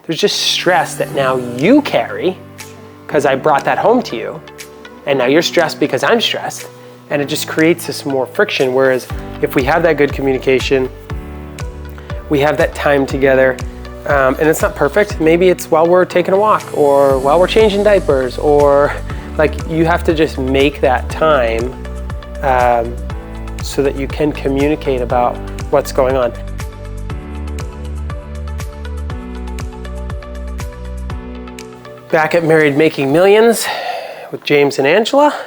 There's just stress that now you carry because I brought that home to you. And now you're stressed because I'm stressed. And it just creates this more friction. Whereas if we have that good communication, we have that time together, and it's not perfect. Maybe it's while we're taking a walk or while we're changing diapers, or like you have to just make that time so that you can communicate about what's going on. Back at Married Making Millions with James and Angela.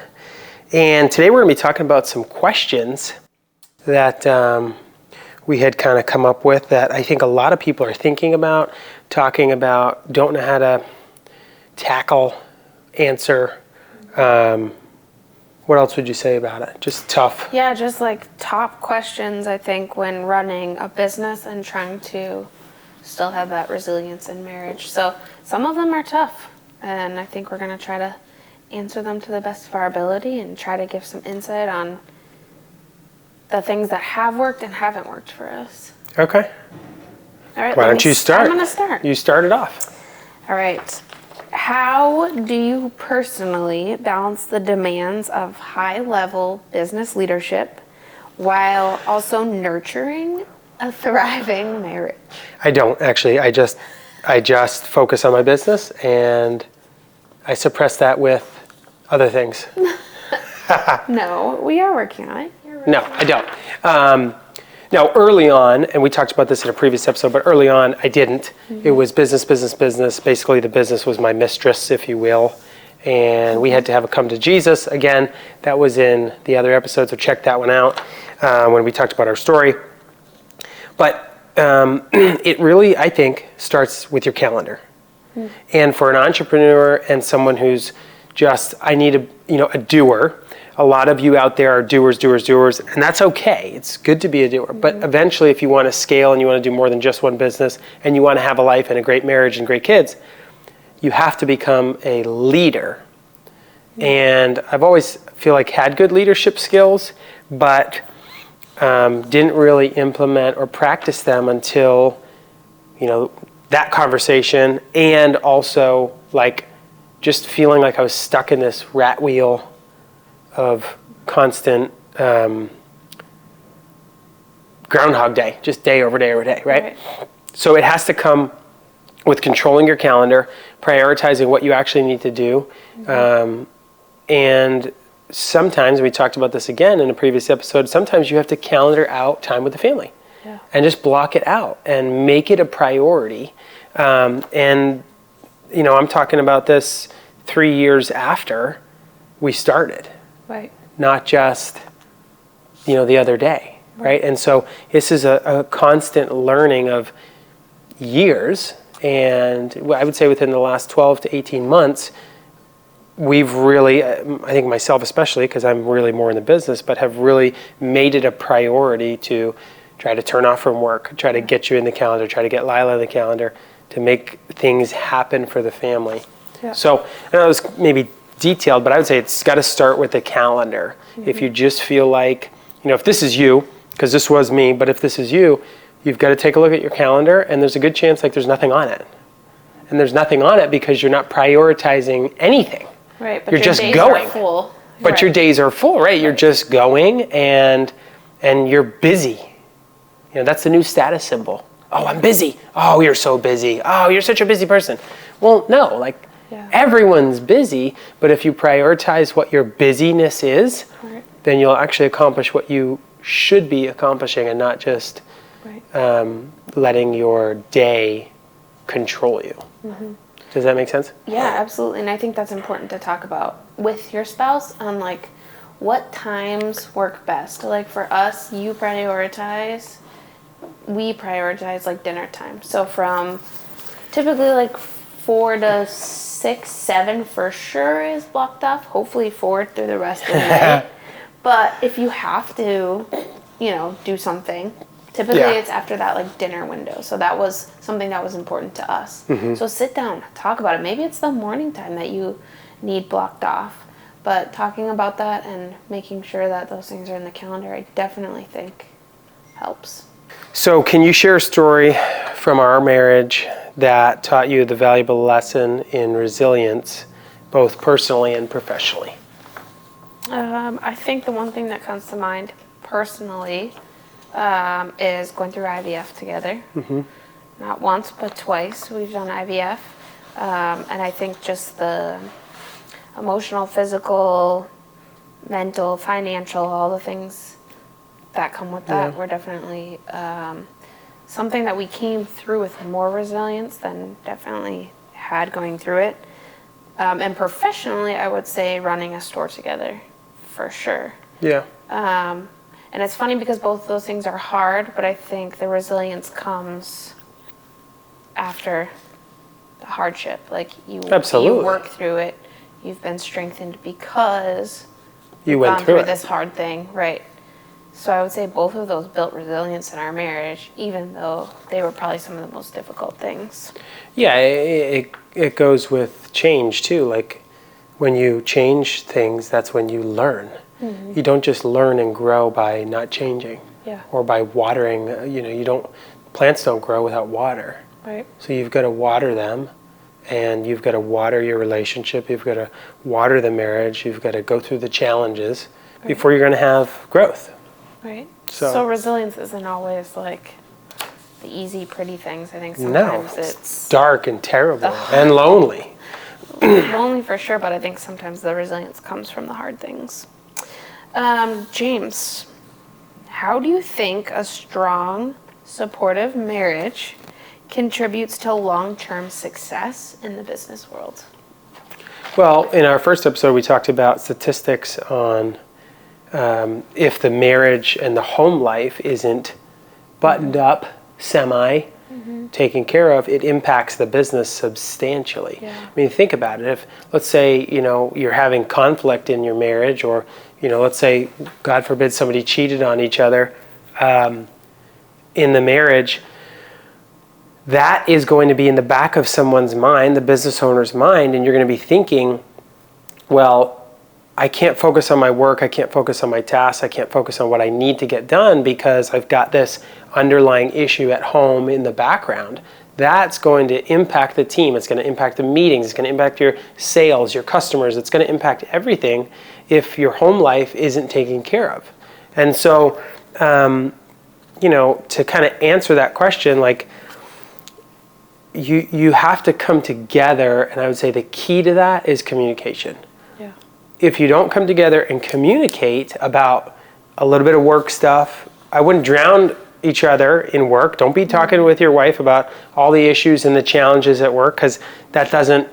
And today we're going to be talking about some questions that we had kind of come up with that I think a lot of people are thinking about, talking about, don't know how to tackle, answer. What else would you say about it? Just tough. Yeah, just like top questions, I think, when running a business and trying to still have that resilience in marriage. So some of them are tough, and I think we're going to try to answer them to the best of our ability and try to give some insight on the things that have worked and haven't worked for us. Okay. All right. Why don't you start? I'm going to start. You start it off. All right. How do you personally balance the demands of high-level business leadership while also nurturing a thriving marriage? I don't actually. I just focus on my business and I suppress that with other things. No, we are working on it. No, I don't. Now, early on, and we talked about this in a previous episode, but early on, I didn't. Mm-hmm. It was business. Basically, the business was my mistress, if you will. And we had to have a come to Jesus. Again, that was in the other episode, so check that one out when we talked about our story. But it really, I think, starts with your calendar. Mm. And for an entrepreneur and someone who's just, I need a doer. A lot of you out there are doers, and that's okay. It's good to be a doer. Mm-hmm. But eventually, if you want to scale and you want to do more than just one business and you want to have a life and a great marriage and great kids, you have to become a leader. Mm-hmm. And I've always feel like had good leadership skills, but didn't really implement or practice them until, that conversation, and also like just feeling like I was stuck in this rat wheel of constant Groundhog Day, just day over day, right? So it has to come with controlling your calendar, prioritizing what you actually need to do. Mm-hmm. And sometimes, we talked about this again in a previous episode, sometimes you have to calendar out time with the family. Yeah. And just block it out and make it a priority. And I'm talking about this 3 years after we started. Right. Not just, the other day, right? And so this is a constant learning of years. And I would say within the last 12 to 18 months, we've really, I think myself especially, because I'm really more in the business, but have really made it a priority to try to turn off from work, try to get you in the calendar, try to get Lila in the calendar, to make things happen for the family. Yeah. So I know it was maybe detailed, but I would say it's got to start with the calendar. Mm-hmm. If you just feel like, if this is you, because this was me, but if this is you, you've got to take a look at your calendar, and there's a good chance like there's nothing on it. And there's nothing on it because you're not prioritizing anything. Right, but you're your just days going. Are full. But right. Your days are full, right? You're just going and you're busy. That's the new status symbol. Oh, I'm busy. Oh, you're so busy. Oh, you're such a busy person. Well, no, everyone's busy, but if you prioritize what your busyness is, right, then you'll actually accomplish what you should be accomplishing and not just letting your day control you. Mm-hmm. Does that make sense? Yeah, absolutely. And I think that's important to talk about with your spouse on what times work best. For us, we prioritize dinner time. So from typically 4 to 6, 7 for sure is blocked off. Hopefully 4 through the rest of the night. But if you have to, do something, typically it's after that dinner window. So that was something that was important to us. Mm-hmm. So sit down, talk about it. Maybe it's the morning time that you need blocked off. But talking about that and making sure that those things are in the calendar, I definitely think helps. So can you share a story from our marriage that taught you the valuable lesson in resilience, both personally and professionally? I think the one thing that comes to mind personally is going through IVF together. Not once, but twice we've done IVF. And I think just the emotional, physical, mental, financial, all the things that come with that were definitely something that we came through with more resilience than definitely had going through it. And professionally, I would say running a store together, for sure. Yeah. And it's funny because both those things are hard, but I think the resilience comes after the hardship. Like you Absolutely. work through it, you've been strengthened because You you've went gone through through it. this hard thing, right? So I would say both of those built resilience in our marriage, even though they were probably some of the most difficult things. Yeah, it goes with change too. Like when you change things, that's when you learn. You don't just learn and grow by not changing Yeah. or by watering. Plants don't grow without water. Right. So you've got to water them, and you've got to water your relationship. You've got to water the marriage. You've got to go through the challenges before you're going to have growth. Right. So- So resilience isn't always like the easy, pretty things. I think No, sometimes it's dark and terrible and lonely. lonely for sure, but I think sometimes the resilience comes from the hard things. James, how do you think a strong, supportive marriage contributes to long-term success in the business world? Well, in our first episode, we talked about statistics on if the marriage and the home life isn't buttoned up, taken care of, it impacts the business substantially. Yeah. I mean, think about it. If, let's say, you're having conflict in your marriage, or, let's say, God forbid, somebody cheated on each other in the marriage, that is going to be in the back of someone's mind, the business owner's mind, and you're going to be thinking, well, I can't focus on my work, I can't focus on my tasks, I can't focus on what I need to get done because I've got this underlying issue at home in the background. That's going to impact the team, it's going to impact the meetings, it's going to impact your sales, your customers, it's going to impact everything if your home life isn't taken care of. And so, to kind of answer that question, like, you have to come together, and I would say the key to that is communication. Yeah. If you don't come together and communicate about a little bit of work stuff, I wouldn't drown each other in work. Don't be talking with your wife about all the issues and the challenges at work, because that doesn't,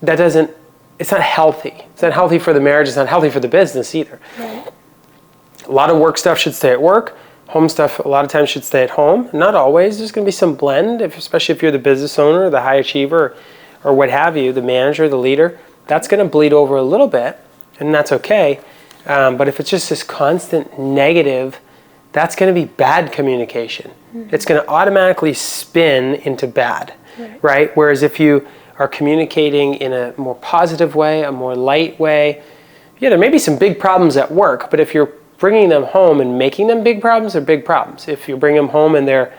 it's not healthy. It's not healthy for the marriage, it's not healthy for the business either. Right. A lot of work stuff should stay at work. Home stuff a lot of times should stay at home. Not always. There's going to be some blend, especially if you're the business owner, the high achiever, or what have you, the manager, the leader. That's going to bleed over a little bit, and that's okay. But if it's just this constant negative, that's going to be bad communication. It's going to automatically spin into bad, right? Whereas if you are communicating in a more positive way, a more light way, yeah, there may be some big problems at work, but if you're bringing them home and making them big problems, they're big problems. If you bring them home and they're,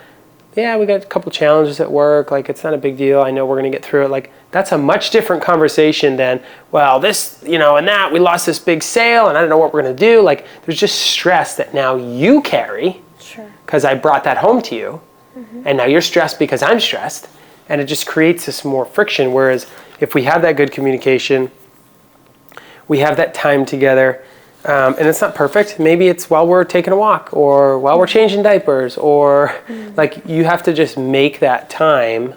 yeah, we got a couple challenges at work, like it's not a big deal, I know we're going to get through it, like that's a much different conversation than, well, this, and that, we lost this big sale and I don't know what we're going to do. Like there's just stress that now you carry because I brought that home to you, and now you're stressed because I'm stressed, and it just creates this more friction. Whereas if we have that good communication, we have that time together, and it's not perfect. Maybe it's while we're taking a walk or while we're changing diapers, or like you have to just make that time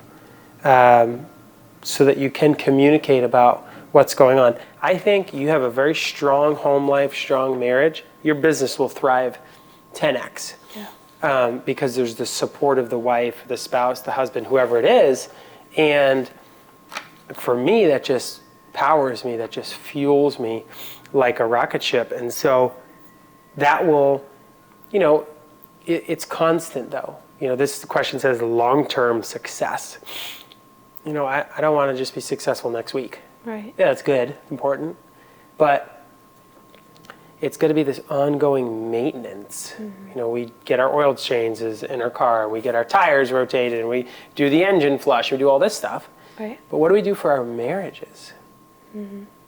so that you can communicate about what's going on. I think you have a very strong home life, strong marriage, your business will thrive 10x. Because there's the support of the wife, the spouse, the husband, whoever it is. And for me, that just powers me, that just fuels me like a rocket ship. And so that will, it's constant though. This question says long-term success. I don't want to just be successful next week. Right. Yeah, that's good, important. But it's going to be this ongoing maintenance. We get our oil changes in our car, we get our tires rotated, and we do the engine flush, we do all this stuff. Right. But what do we do for our marriages?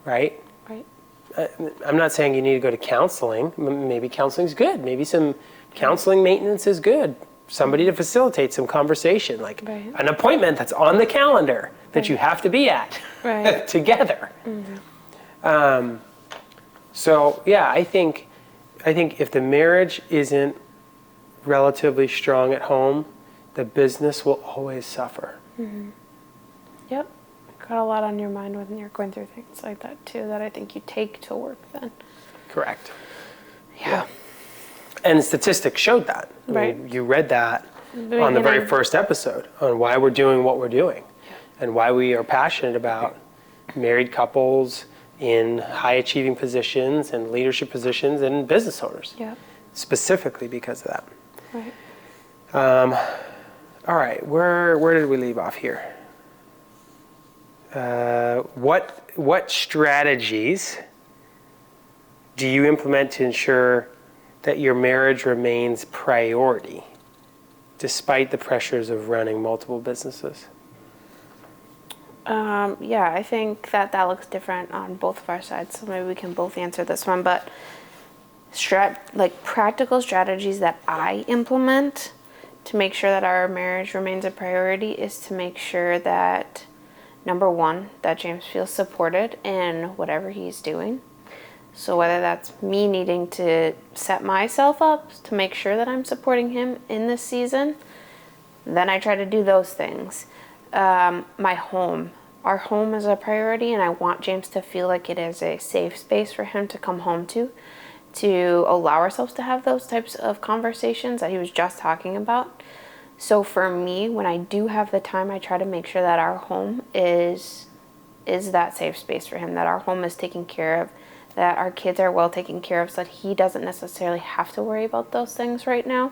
Right? Right. I'm not saying you need to go to counseling. Maybe counseling's good. Maybe some counseling maintenance is good. Somebody to facilitate some conversation, like Right. an appointment that's on the calendar that you have to be at Right. together. So yeah, I think if the marriage isn't relatively strong at home, the business will always suffer. Yep. Got a lot on your mind when you're going through things like that too, that I think you take to work then. Correct. Yeah. And statistics showed that. I Right. mean, you read that The on the very beginning. first episode on why we're doing what we're doing and why we are passionate about married couples in high achieving positions and leadership positions and business owners, Yep. specifically because of that. Right. All right, where did we leave off here? What strategies do you implement to ensure that your marriage remains priority despite the pressures of running multiple businesses? Yeah, I think that looks different on both of our sides, so maybe we can both answer this one. But practical strategies that I implement to make sure that our marriage remains a priority is to make sure that, number one, that James feels supported in whatever he's doing. So whether that's me needing to set myself up to make sure that I'm supporting him in this season, then I try to do those things. My home. Our home is a priority, and I want James to feel like it is a safe space for him to come home to allow ourselves to have those types of conversations that he was just talking about. So for me, when I do have the time, I try to make sure that our home is that safe space for him, that our home is taken care of, that our kids are well taken care of, so that he doesn't necessarily have to worry about those things right now.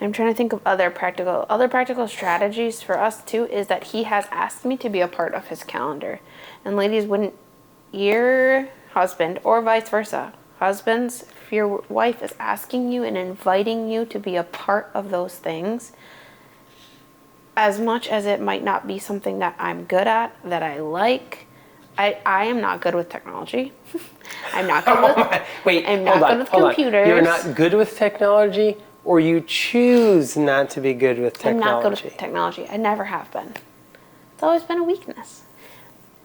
I'm trying to think of other practical strategies for us too, is that he has asked me to be a part of his calendar. And ladies, when your husband, or vice versa, husbands, if your wife is asking you and inviting you to be a part of those things, as much as it might not be something that I'm good at, that I like, I am not good with technology. I'm not good with computers. You're not good with technology, or you choose not to be good with technology? I'm not good with technology. I never have been. It's always been a weakness.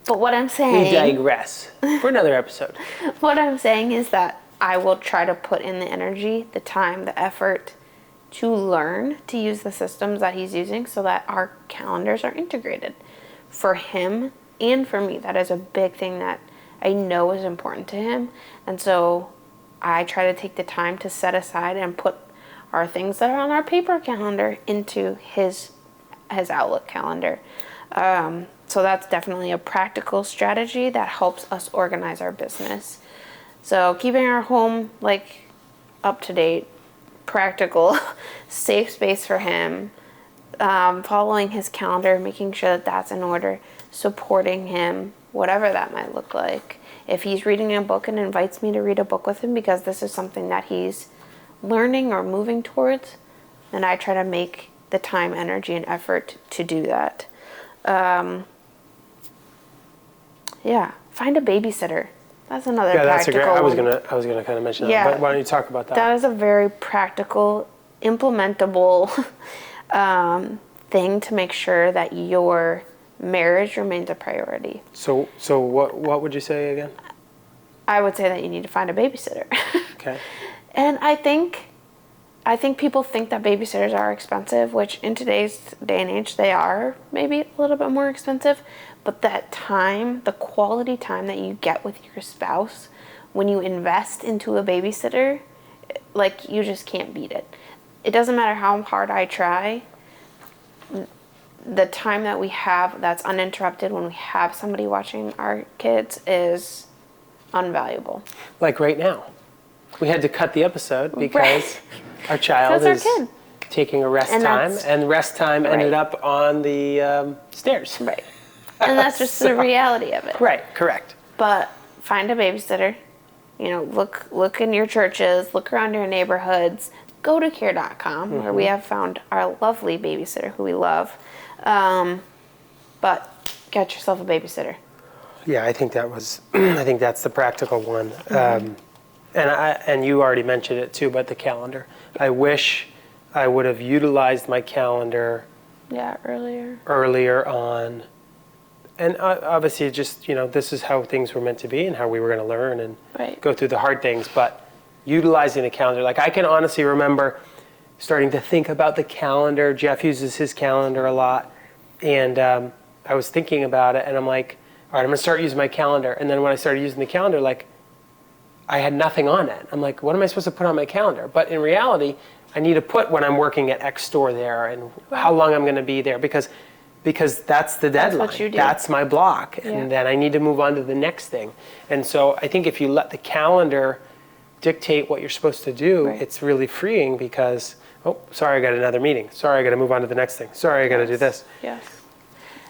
But what I'm saying... We digress for another episode. What I'm saying is that I will try to put in the energy, the time, the effort to learn to use the systems that he's using so that our calendars are integrated. For him and for me, that is a big thing that I know is important to him. And so I try to take the time to set aside and put our things that are on our paper calendar into his Outlook calendar. So that's definitely a practical strategy that helps us organize our business. So keeping our home up to date, practical, safe space for him, following his calendar, making sure that that's in order, supporting him, whatever that might look like. If he's reading a book and invites me to read a book with him because this is something that he's learning or moving towards, then I try to make the time, energy, and effort to do that. Find a babysitter. That's another practical I was one. gonna kind of mention that. Yeah. Why don't you talk about that? That is a very practical, implementable thing to make sure that your marriage remains a priority. So what would you say again? I would say that you need to find a babysitter. Okay. And I think people think that babysitters are expensive, which in today's day and age they are maybe a little bit more expensive, but that time, the quality time that you get with your spouse when you invest into a babysitter, you just can't beat it. It doesn't matter how hard I try, the time that we have that's uninterrupted when we have somebody watching our kids is invaluable. Like right now. We had to cut the episode because our child is taking a rest time, and rest time ended up on the stairs. Right. And that's just the reality of it. Right, correct. But find a babysitter. You know, look in your churches, look around your neighborhoods. Go to care.com where we have found our lovely babysitter who we love. But get yourself a babysitter. Yeah, I think I think that's the practical one. And you already mentioned it too, but the calendar. I wish I would have utilized my calendar Yeah, earlier on. And obviously, just, this is how things were meant to be and how we were going to learn and Right. go through the hard things. But utilizing the calendar, like I can honestly remember starting to think about the calendar. Jeff uses his calendar a lot. And I was thinking about it and I'm like, all right, I'm going to start using my calendar. And then when I started using the calendar, like I had nothing on it. I'm like, what am I supposed to put on my calendar? But in reality, I need to put when I'm working at X store there and how long I'm going to be there because that's the deadline. That's what you do. That's my block. Yeah. And then I need to move on to the next thing. And so I think if you let the calendar dictate what you're supposed to do, Right. it's really freeing because, oh, sorry, I got another meeting. Sorry, I got to move on to the next thing. Sorry, I got to do this. Yes.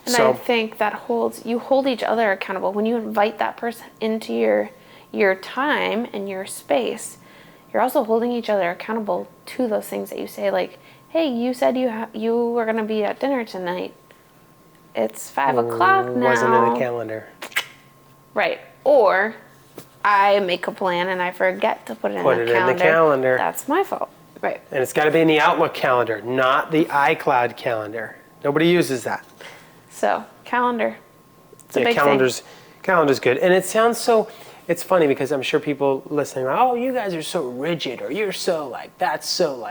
And So- I think that you hold each other accountable. When you invite that person into your time and your space, you're also holding each other accountable to those things that you say. Like, hey, you said you were going to be at dinner tonight. It's 5 o'clock now. Wasn't in the calendar. Right. Or I make a plan and I forget to put it in the calendar. That's my fault. Right. And it's got to be in the Outlook calendar, not the iCloud calendar. Nobody uses that. So, calendar. It's a big calendar's good. And it sounds so, it's funny because I'm sure people listening, oh, you guys are so rigid or you're so that's so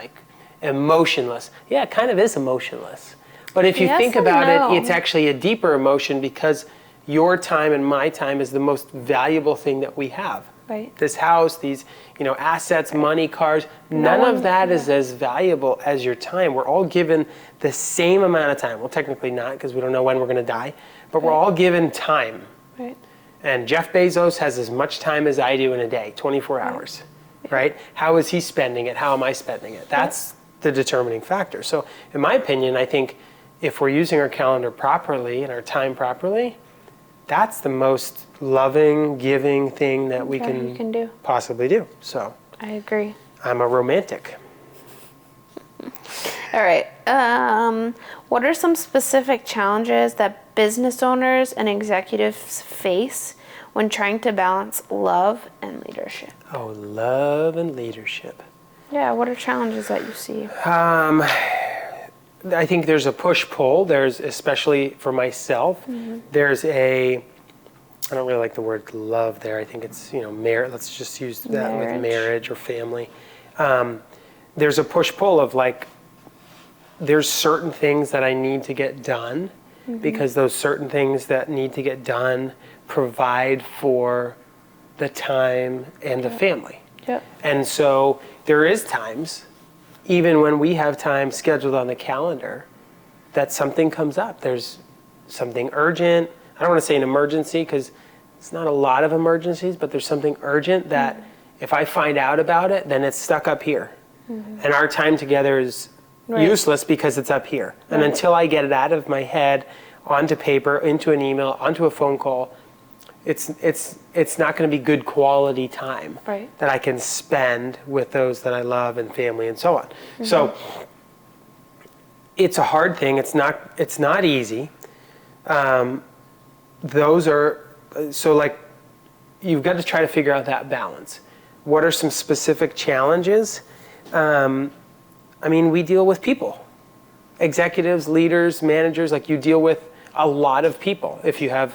emotionless. Yeah, it kind of is emotionless. But if you Yes think and about no. it, it's actually a deeper emotion because your time and my time is the most valuable thing that we have. Right. This house, these, assets, money, cars, none of that is as valuable as your time. We're all given the same amount of time. Well, technically not because we don't know when we're going to die, but we're all given time. Right. And Jeff Bezos has as much time as I do in a day, 24 hours, right? How is he spending it? How am I spending it? That's the determining factor. So in my opinion, I think if we're using our calendar properly and our time properly, that's the most loving, giving thing that we you can do. possibly do. So I agree. I'm a romantic. All right. What are some specific challenges that business owners and executives face when trying to balance love and leadership? Oh, love and leadership. Yeah, what are challenges that you see? I think there's a push-pull. There's, especially for myself, there's I don't really like the word love there. I think it's, marriage. Let's just use that with marriage or family. There's a push-pull of there's certain things that I need to get done because those certain things that need to get done provide for the time and the family. Yep. And so there is times, even when we have time scheduled on the calendar, that something comes up. There's something urgent. I don't want to say an emergency because it's not a lot of emergencies, but there's something urgent that if I find out about it, then it's stuck up here. And our time together is useless because it's up here. And until I get it out of my head, onto paper, into an email, onto a phone call, it's not going to be good quality time that I can spend with those that I love and family and so on. So it's a hard thing. It's not easy. You've got to try to figure out that balance. What are some specific challenges? We deal with people, executives, leaders, managers. You deal with a lot of people. If you have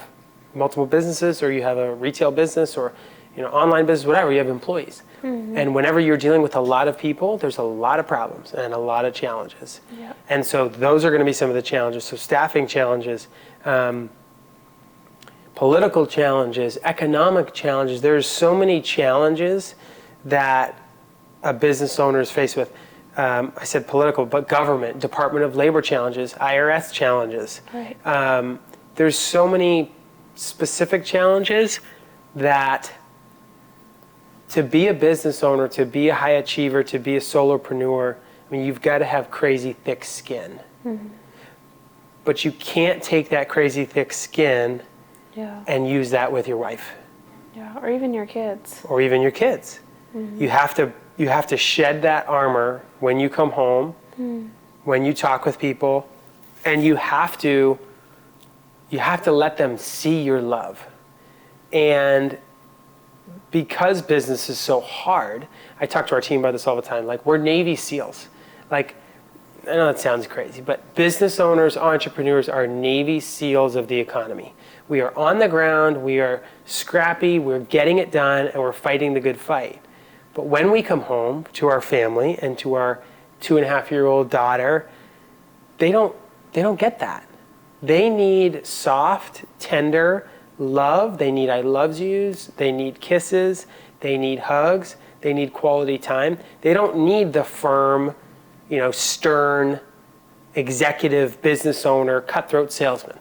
multiple businesses or you have a retail business or online business, whatever, you have employees. And whenever you're dealing with a lot of people, there's a lot of problems and a lot of challenges. Yep. And so those are going to be some of the challenges. So staffing challenges, political challenges, economic challenges. There's so many challenges that a business owner is faced with. I said political, but government, Department of Labor challenges, IRS challenges. Right. There's so many specific challenges that to be a business owner, to be a high achiever, to be a solopreneur, you've got to have crazy thick skin. But you can't take that crazy thick skin and use that with your wife. Yeah, or even your kids. or even your kids. You have to shed that armor when you come home, when you talk with people, and you have to let them see your love. And because business is so hard, I talk to our team about this all the time. Like, we're Navy SEALs. Like, I know that sounds crazy, but business owners, entrepreneurs are Navy SEALs of the economy. We are on the ground, we are scrappy, we're getting it done, and we're fighting the good fight. But when we come home to our family and to our 2.5-year-old daughter, they don't get that. They need soft, tender love. They need I loves yous. They need kisses. They need hugs. They need quality time. They don't need the firm, stern, executive business owner, cutthroat salesman.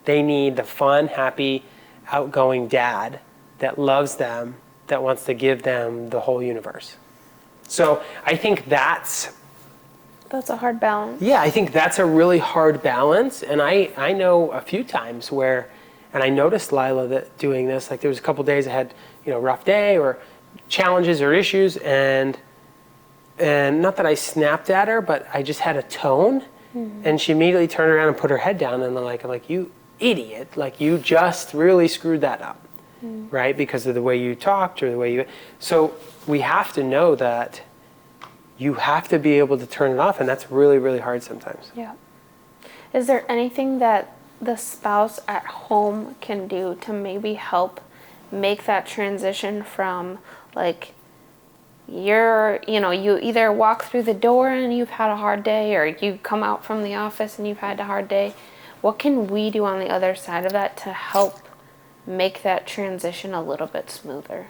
They need the fun, happy, outgoing dad that loves them, that wants to give them the whole universe. So I think that's a hard balance. Yeah, I think that's a really hard balance. And I know a few times where, and I noticed Lila that doing this, like there was a couple days I had, a rough day or challenges or issues, and not that I snapped at her, but I just had a tone, and she immediately turned around and put her head down, and I'm like, you idiot, like you just really screwed that up, right? Because of the way you talked or the way you, so we have to know that you have to be able to turn it off, and that's really, really hard sometimes. Yeah. Is there anything that the spouse at home can do to maybe help make that transition from like you either walk through the door and you've had a hard day, or you come out from the office and you've had a hard day? What can we do on the other side of that to help make that transition a little bit smoother?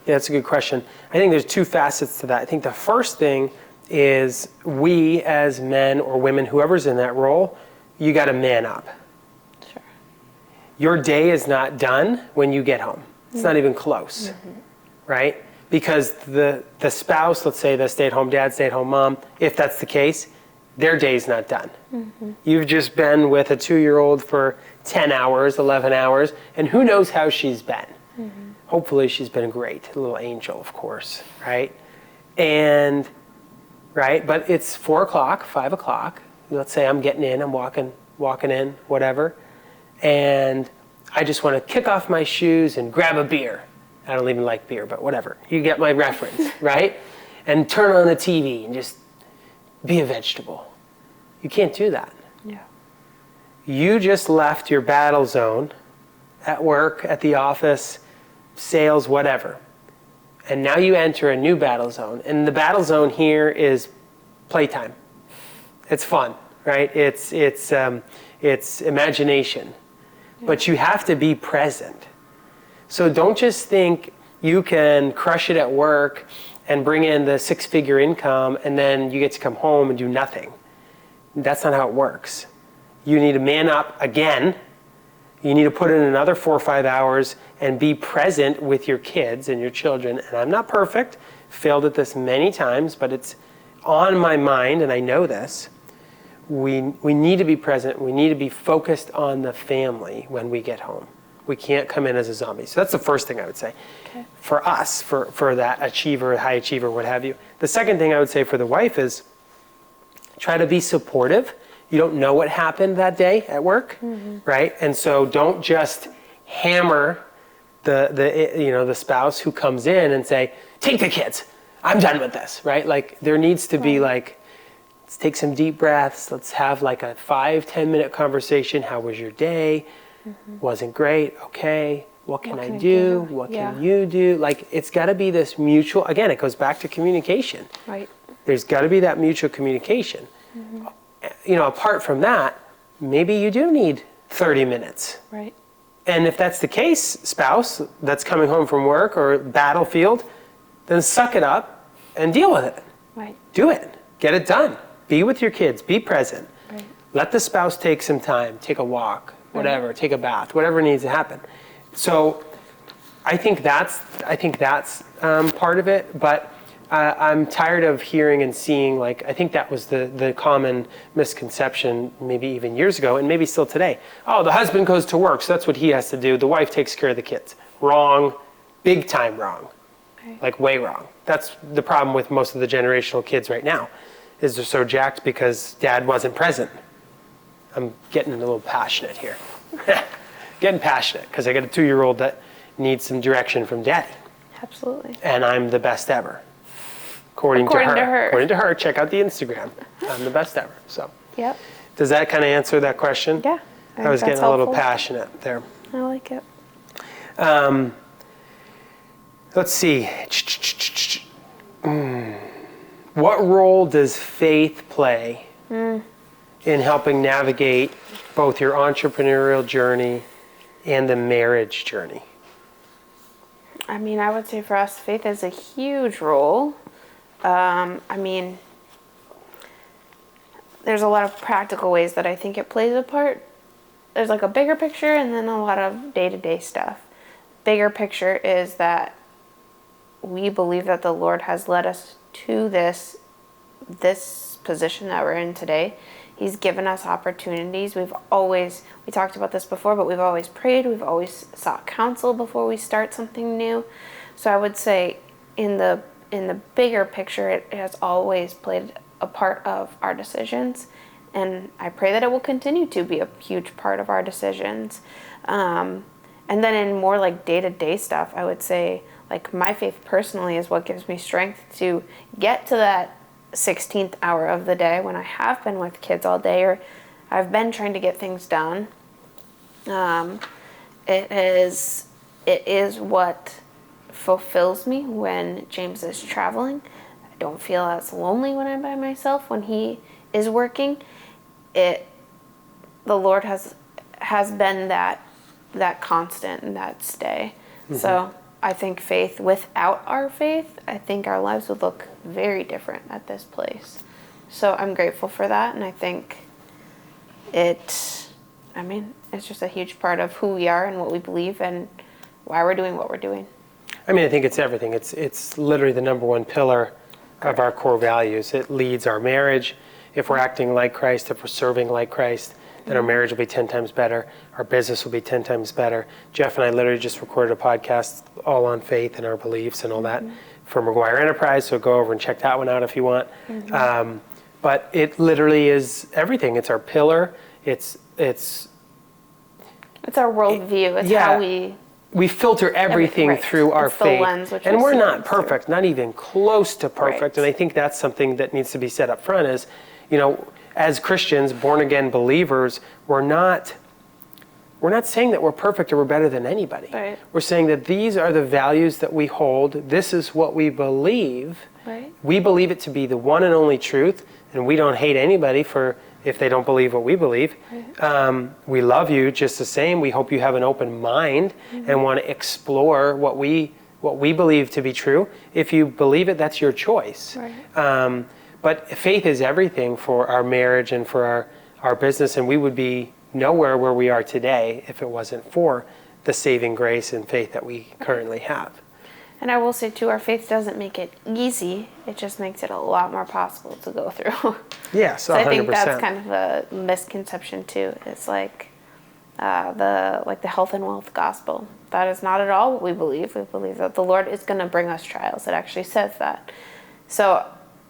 Yeah, that's a good question. I think there's two facets to that. I think the first thing is we as men or women, whoever's in that role, you got to man up. Sure. Your day is not done when you get home. It's not even close, right? Because the spouse, let's say the stay-at-home dad, stay-at-home mom, if that's the case, their day's not done. You've just been with a 2-year-old for 10 hours, 11 hours, and who knows how she's been. Hopefully she's been great, a little angel, of course, right? But it's 4 o'clock, 5 o'clock. Let's say I'm getting in, I'm walking in, whatever, and I just want to kick off my shoes and grab a beer. I don't even like beer, but whatever. You get my reference, right? And turn on the TV and just be a vegetable. You can't do that. Yeah. You just left your battle zone at work, at the office, sales, whatever. And now you enter a new battle zone. And the battle zone here is playtime. It's fun, right? It's imagination. Yeah. But you have to be present. So don't just think you can crush it at work and bring in the 6-figure income and then you get to come home and do nothing. That's not how it works. You need to man up again. You need to put in another 4 or 5 hours and be present with your kids and your children. And I'm not perfect, failed at this many times, but it's on my mind and I know this. We need to be present. We need to be focused on the family when we get home. We can't come in as a zombie. So that's the first thing I would say. Okay. For us, for that achiever, high achiever, what have you. The second thing I would say for the wife is try to be supportive. You don't know what happened that day at work, right? And so don't just hammer the spouse who comes in and say, take the kids. I'm done with this, right? Like there needs to be like, let's take some deep breaths. Let's have like a 5-10 minute conversation. How was your day? Wasn't great. Okay. What can I do? What can you do? Like it's got to be this mutual, again, it goes back to communication. Right. There's got to be that mutual communication. Apart from that, maybe you do need 30 minutes. Right. And if that's the case, spouse that's coming home from work or battlefield, then suck it up and deal with it. Right. Do it. Get it done. Be with your kids. Be present. Right. Let the spouse take some time. Take a walk. Whatever. Take a bath. Whatever needs to happen. So I think that's part of it. But I'm tired of hearing and seeing, like, I think that was the common misconception maybe even years ago and maybe still today. Oh, the husband goes to work, so that's what he has to do. The wife takes care of the kids. Wrong. big time wrong. Right. Like way wrong. That's the problem with most of the generational kids right now, is they're so jacked because dad wasn't present. I'm getting a little passionate here. Getting passionate because I got a 2-year-old that needs some direction from daddy. Absolutely. And I'm the best ever. According to her. According to her, check out the Instagram. I'm the best ever. So Yep. does that kind of answer that question? Yeah. I was think getting that's a little helpful. passionate there. I like it. Let's see. What role does faith play in helping navigate both your entrepreneurial journey and the marriage journey? I mean, I would say for us, faith has a huge role. I mean, there's a lot of practical ways that I think it plays a part. There's like a bigger picture and then a lot of day-to-day stuff. Bigger picture is that we believe that the Lord has led us to this position that we're in today. He's given us opportunities. We talked about this before, but we've always prayed. We've always sought counsel before we start something new. So I would say in the bigger picture, it has always played a part of our decisions. And I pray that it will continue to be a huge part of our decisions. And then in more like day-to-day stuff, I would say like my faith personally is what gives me strength to get to that 16th hour of the day when I have been with kids all day or I've been trying to get things done. It is what fulfills me when James is traveling. I don't feel as lonely when I'm by myself when he is working. The Lord has been that constant and that stay. Mm-hmm. So I think faith, without our faith, I think our lives would look very different at this place. So I'm grateful for that, and I think it's just a huge part of who we are and what we believe and why we're doing what we're doing. I mean, I think it's everything. It's literally the number one pillar of our core values. It leads our marriage. If we're acting like Christ, if we're serving like Christ, then our marriage will be 10 times better. Our business will be 10 times better. Jeff and I literally just recorded a podcast all on faith and our beliefs and all that for McGuire Enterprise, so go over and check that one out if you want. But it literally is everything. It's our pillar. It's our worldview. It's how we filter everything right. through our it's faith. The lens which and we're not through. perfect, not even close to perfect. Right. And I think that's something that needs to be said up front is, as Christians, born again believers, we're not saying that we're perfect or we're better than anybody. Right. We're saying that these are the values that we hold. This is what we believe. Right. We believe it to be the one and only truth, and we don't hate anybody if they don't believe what we believe. Right. We love you just the same. We hope you have an open mind and want to explore what we believe to be true. If you believe it, that's your choice. Right. But faith is everything for our marriage and for our business, and we would be nowhere where we are today if it wasn't for the saving grace and faith that we currently have. And I will say, too, our faith doesn't make it easy. It just makes it a lot more possible to go through. Yes, 100%. So I think that's kind of a misconception, too. It's like the health and wealth gospel. That is not at all what we believe. We believe that the Lord is going to bring us trials. It actually says that. So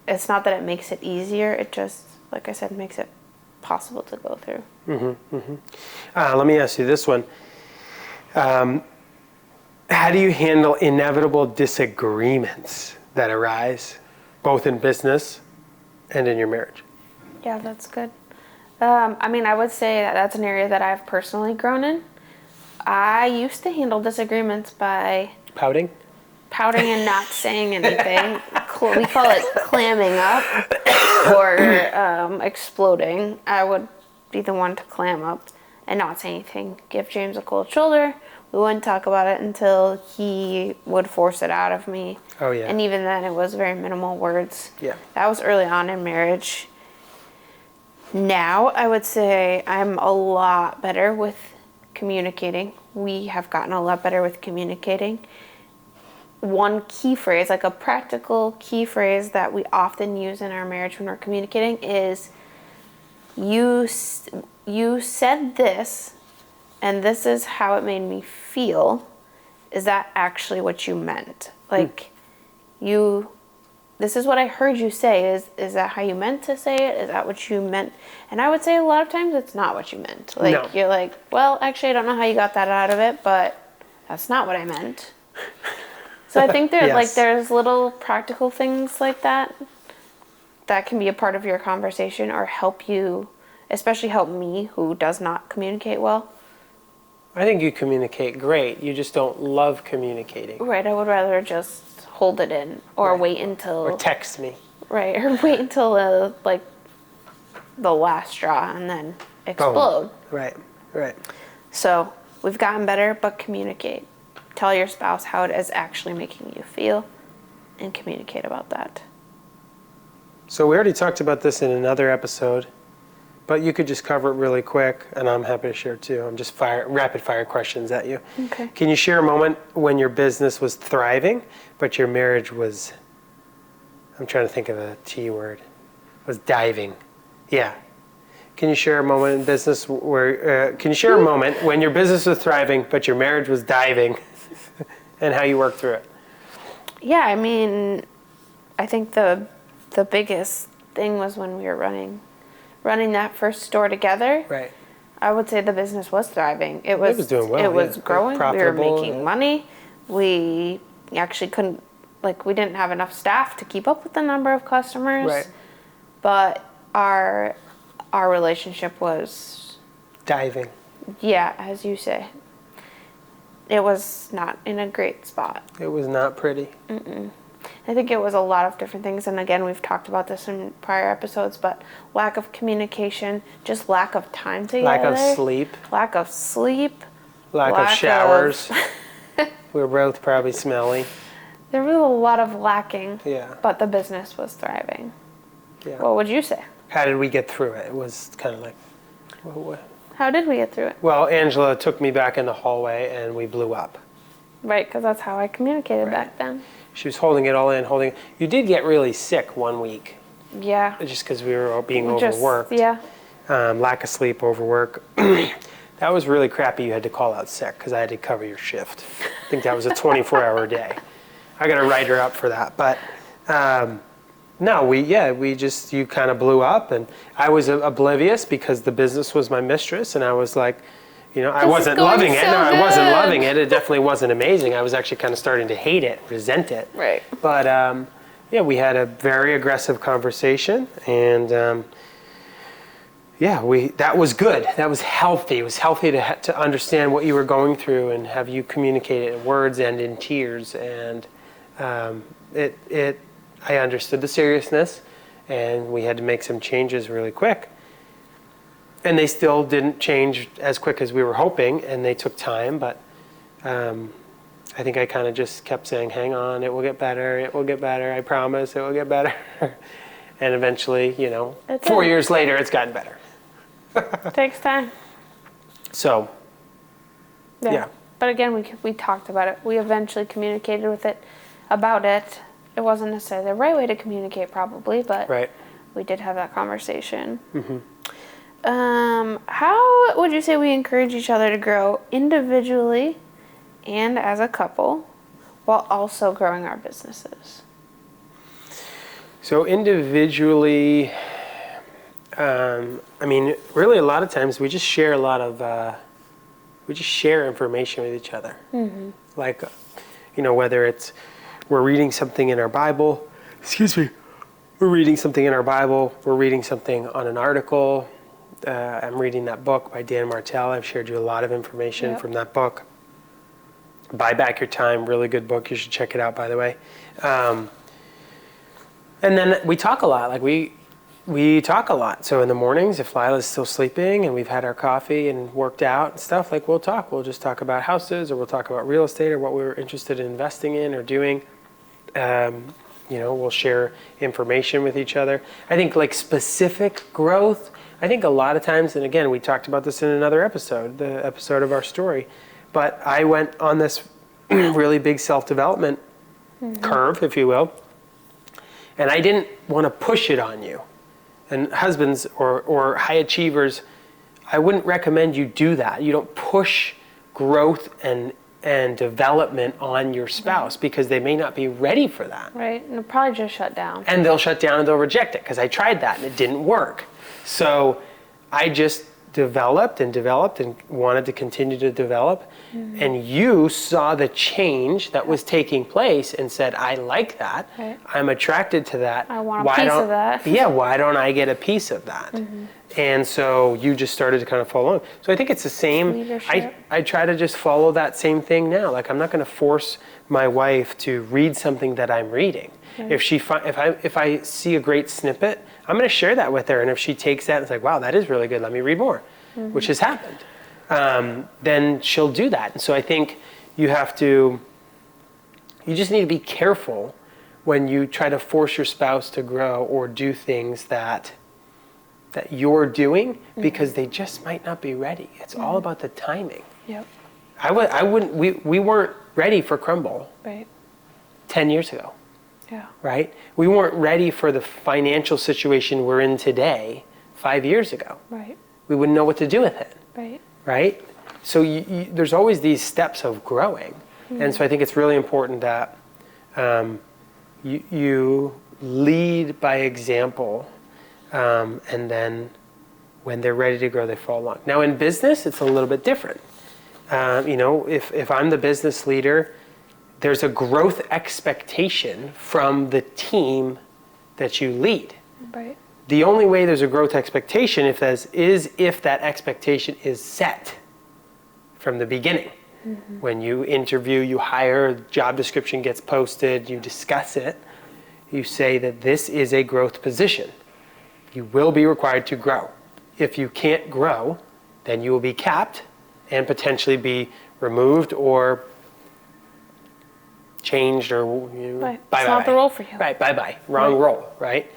it's not that it makes it easier. It just, like I said, makes it possible to go through. Let me ask you this one. How do you handle inevitable disagreements that arise, both in business and in your marriage? Yeah, that's good. I would say that's an area that I've personally grown in. I used to handle disagreements by Pouting and not saying anything. We call it clamming up or exploding. I would be the one to clam up and not say anything. Give James a cold shoulder. We wouldn't talk about it until he would force it out of me. Oh, yeah. And even then, it was very minimal words. Yeah. That was early on in marriage. Now, I would say I'm a lot better with communicating. We have gotten a lot better with communicating. One key phrase, like a practical key phrase that we often use in our marriage when we're communicating is, you said this, and this is how it made me feel, is that actually what you meant? Like, this is what I heard you say. Is that how you meant to say it? Is that what you meant? And I would say a lot of times it's not what you meant. Like, No. you're like, well, actually, I don't know how you got that out of it, but that's not what I meant. So I think Yes. there's little practical things like that can be a part of your conversation or help you, especially help me who does not communicate well. I think you communicate great. You just don't love communicating. Right, I would rather just hold it in or Right. wait until Or text me. right, or wait until like the last straw and then explode. Right, right. So we've gotten better, but communicate. Tell your spouse how it is actually making you feel and communicate about that. So we already talked about this in another episode, but you could just cover it really quick, and I'm happy to share too. I'm just rapid fire questions at you. Okay. Can you share a moment when your business was thriving, but your marriage was, I'm trying to think of a T word, was diving? Yeah. Can you share a moment in business can you share a moment when your business was thriving, but your marriage was diving, and how you worked through it? Yeah, I mean, I think the biggest thing was when we were running that first store together. Right. I would say the business was thriving. It was doing well, It was yeah. growing. We were Profitable, making yeah. money. We actually couldn't, we didn't have enough staff to keep up with the number of customers. Right. But our relationship was, Diving. yeah, as you say, it was not in a great spot. It was not pretty. I think it was a lot of different things, and again, we've talked about this in prior episodes, but lack of communication, just lack of time together. Lack of sleep. Lack of sleep. Lack of Lack showers. We were both probably smelly. There was a lot of lacking, Yeah. but the business was thriving. Yeah. What would you say? How did we get through it? It was kind of like, what? How did we get through it? Well, Angela took me back in the hallway and we blew up. Right, because that's how I communicated back then. She was holding it all in, You did get really sick one week, Yeah. just because we were all being Just- overworked. Yeah. Lack of sleep, overwork. That was really crappy. You had to call out sick because I had to cover your shift. I think that was a 24-hour day. I got to write her up for that. But no, you kind of blew up, and I was oblivious because the business was my mistress, and I was like, I This is wasn't going loving it. so No, I wasn't good. loving it. It definitely wasn't amazing. I was actually kind of starting to hate it, resent it. Right. But we had a very aggressive conversation, and that was good. That was healthy. It was healthy to understand what you were going through and have you communicate it in words and in tears. And I understood the seriousness, and we had to make some changes really quick. And they still didn't change as quick as we were hoping, and they took time. But I think I kind of just kept saying, "Hang on, it will get better. It will get better. I promise, it will get better." And eventually, It 4 did. years later, it's gotten better. It takes time. So, yeah. But again, we talked about it. We eventually communicated about it. It wasn't necessarily the right way to communicate, probably, but right. we did have that conversation. How would you say we encourage each other to grow individually and as a couple while also growing our businesses? So individually, really a lot of times we just share information with each other. Mm-hmm. Like, whether it's we're reading something in our Bible, we're reading something in our Bible, we're reading something on an article. I'm reading that book by Dan Martell. I've shared you a lot of information from that book. Buy Back Your Time, really good book. You should check it out, by the way. And then we talk a lot. Like we talk a lot. So in the mornings, if Lila's still sleeping and we've had our coffee and worked out and stuff, we'll talk. We'll just talk about houses, or we'll talk about real estate, or what we're interested in investing in or doing. We'll share information with each other. I think specific growth, I think a lot of times, and again, we talked about this in another episode, the episode of our story, but I went on this really big self-development curve, if you will, and I didn't want to push it on you. And husbands or high achievers, I wouldn't recommend you do that. You don't push growth and and development on your spouse because they may not be ready for that. Right. And it'll probably just shut down. And they'll shut down and they'll reject it because I tried that and it didn't work. So I just developed and wanted to continue to develop. And you saw the change that was taking place and said, I like that. Right. I'm attracted to that. I want a piece of that. Yeah, why don't I get a piece of that? And so you just started to kind of follow along. So I think it's the same. Leadership. I try to just follow that same thing now. Like I'm not going to force my wife to read something that I'm reading. Right. If I see a great snippet, I'm going to share that with her. And if she takes that and it's like, wow, that is really good. Let me read more, which has happened. Then she'll do that. And so I think you just need to be careful when you try to force your spouse to grow or do things that you're doing because they just might not be ready. It's all about the timing. Yep. We weren't ready for Crumble Right. 10 years ago, Yeah. right? We weren't ready for the financial situation we're in today 5 years ago. Right. We wouldn't know what to do with it, Right. right? So there's always these steps of growing. And so I think it's really important that you lead by example, and then when they're ready to grow, they follow along. Now in business, it's a little bit different. If I'm the business leader, there's a growth expectation from the team that you lead. Right. The only way there's a growth expectation if that expectation is set from the beginning. When you interview, you hire, job description gets posted, you discuss it, you say that this is a growth position. You will be required to grow. If you can't grow, then you will be capped and potentially be removed or changed or Right. It's not the role for you. Right, bye-bye. Wrong role, right?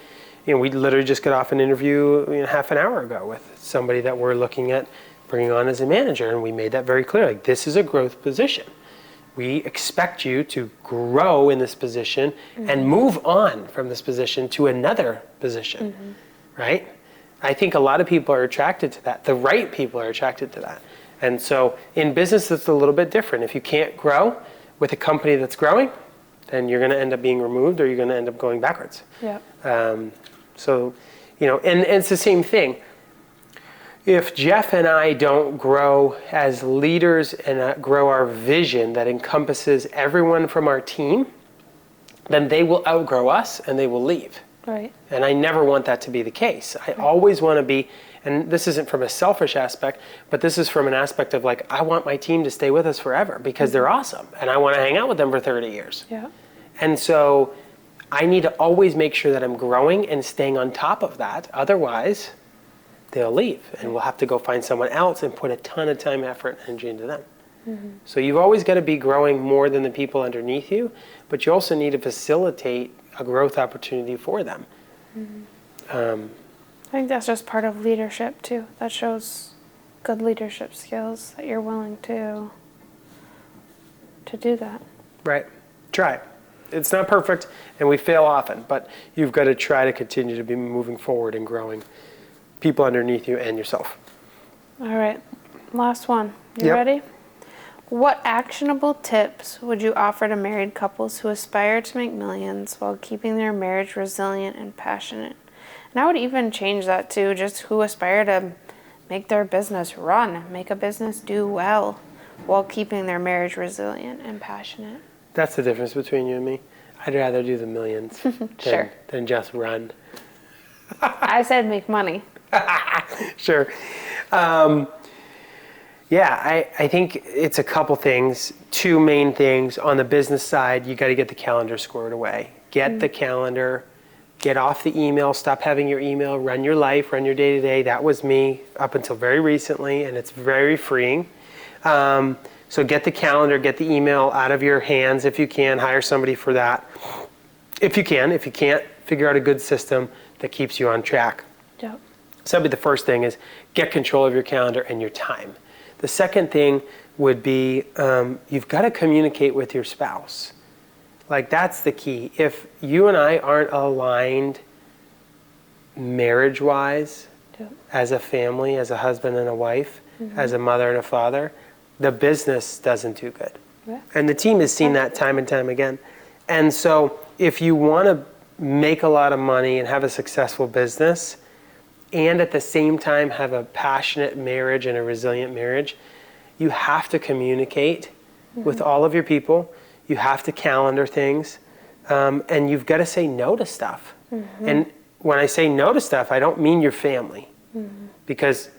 We literally just got off an interview half an hour ago with somebody that we're looking at bringing on as a manager, and we made that very clear. Like, this is a growth position. We expect you to grow in this position and move on from this position to another position, right? I think a lot of people are attracted to that. The right people are attracted to that. And so in business, it's a little bit different. If you can't grow with a company that's growing, then you're going to end up being removed or you're going to end up going backwards. Yeah. So, and it's the same thing. If Jeff and I don't grow as leaders and grow our vision that encompasses everyone from our team, then they will outgrow us and they will leave. Right. And I never want that to be the case. I always want to be, and this isn't from a selfish aspect, but this is from an aspect of like, I want my team to stay with us forever because they're awesome and I want to hang out with them for 30 years. Yeah. And so I need to always make sure that I'm growing and staying on top of that. Otherwise, they'll leave and we'll have to go find someone else and put a ton of time, effort, and energy into them. So you've always got to be growing more than the people underneath you, but you also need to facilitate a growth opportunity for them. I think that's just part of leadership too. That shows good leadership skills that you're willing to do that. Right. Try. It's not perfect and we fail often, but you've got to try to continue to be moving forward and growing people underneath you and yourself. All right. Last one. You Yep. ready? What actionable tips would you offer to married couples who aspire to make millions while keeping their marriage resilient and passionate? And I would even change that to just who aspire to make their business run, make a business do well while keeping their marriage resilient and passionate. That's the difference between you and me. I'd rather do the millions Sure. than just run. I said make money. Sure. I think it's a couple things. Two main things. On the business side, you got to get the calendar squared away. Get the calendar, get off the email, stop having your email, run your life, run your day-to-day. That was me up until very recently, and it's very freeing. So get the calendar, get the email out of your hands if you can. Hire somebody for that. If you can. If you can't, figure out a good system that keeps you on track. Yep. So that'd be the first thing is get control of your calendar and your time. The second thing would be you've got to communicate with your spouse. Like that's the key. If you and I aren't aligned marriage-wise, Yep. as a family, as a husband and a wife, as a mother and a father, the business doesn't do good. Yeah. And the team has seen that time and time again. And so if you want to make a lot of money and have a successful business and at the same time have a passionate marriage and a resilient marriage, you have to communicate with all of your people. You have to calendar things. And you've got to say no to stuff. And when I say no to stuff, I don't mean your family. Because,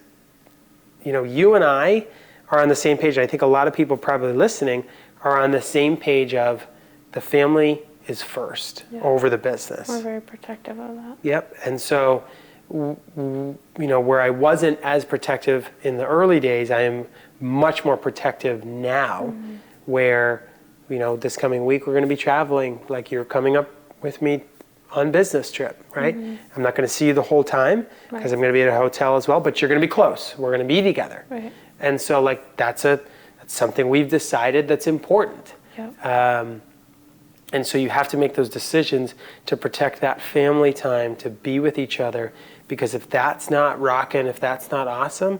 you and I are on the same page. I think a lot of people probably listening are on the same page of the family is first over the business. We're very protective of that. Yep. And so, where I wasn't as protective in the early days, I am much more protective now, where, this coming week we're going to be traveling. Like, you're coming up with me on business trip, right? I'm not going to see you the whole time because I'm going to be at a hotel as well, but you're going to be close. We're going to be together. Right. And so, like, that's something we've decided that's important. Yep. And so you have to make those decisions to protect that family time, to be with each other, because if that's not rocking, if that's not awesome,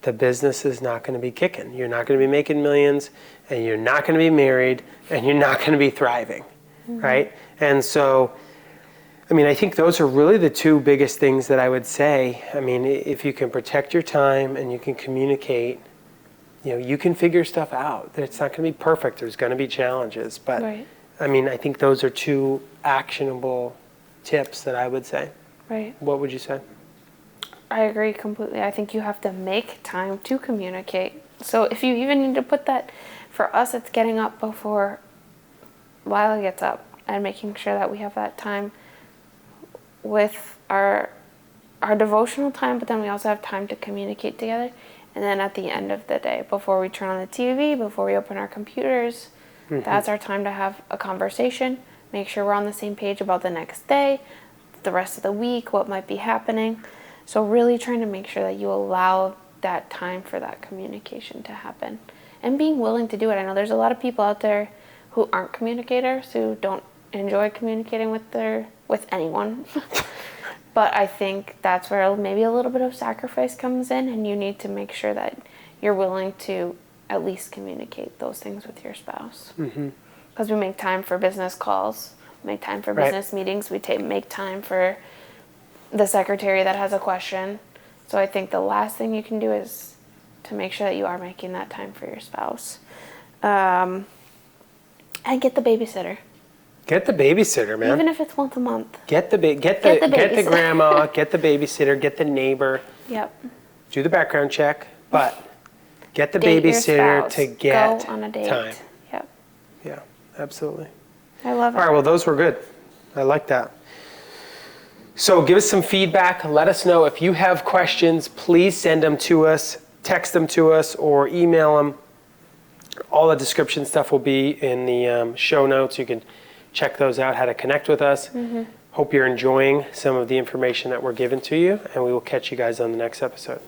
the business is not going to be kicking. You're not going to be making millions, and you're not going to be married, and you're not going to be thriving, right? And so, I think those are really the two biggest things that I would say. If you can protect your time and you can communicate, you can figure stuff out. It's not going to be perfect. There's going to be challenges, but Right. I think those are two actionable tips that I would say. Right. What would you say? I agree completely. I think you have to make time to communicate. So if you even need to put that, for us, it's getting up before Lila gets up and making sure that we have that time with our devotional time, but then we also have time to communicate together. And then at the end of the day, before we turn on the TV, before we open our computers, that's our time to have a conversation, make sure we're on the same page about the next day, the rest of the week, what might be happening. So really trying to make sure that you allow that time for that communication to happen and being willing to do it. I know there's a lot of people out there who aren't communicators, who don't enjoy communicating with anyone. But I think that's where maybe a little bit of sacrifice comes in, and you need to make sure that you're willing to at least communicate those things with your spouse. Because we make time for business calls, make time for business meetings, we make time for the secretary that has a question. So I think the last thing you can do is to make sure that you are making that time for your spouse. And get the babysitter. Get the babysitter, man. Even if it's once a month. Get the babysitter. grandma, get the babysitter, get the neighbor. Yep. Do the background check, but get the Date your babysitter spouse. to get Go on a date. time. Yep. Yeah, absolutely. I love it. All right, well, those were good. I like that. So give us some feedback. Let us know if you have questions. Please send them to us, text them to us, or email them. All the description stuff will be in the show notes. You can check those out, how to connect with us. Hope you're enjoying some of the information that we're giving to you, and we will catch you guys on the next episode.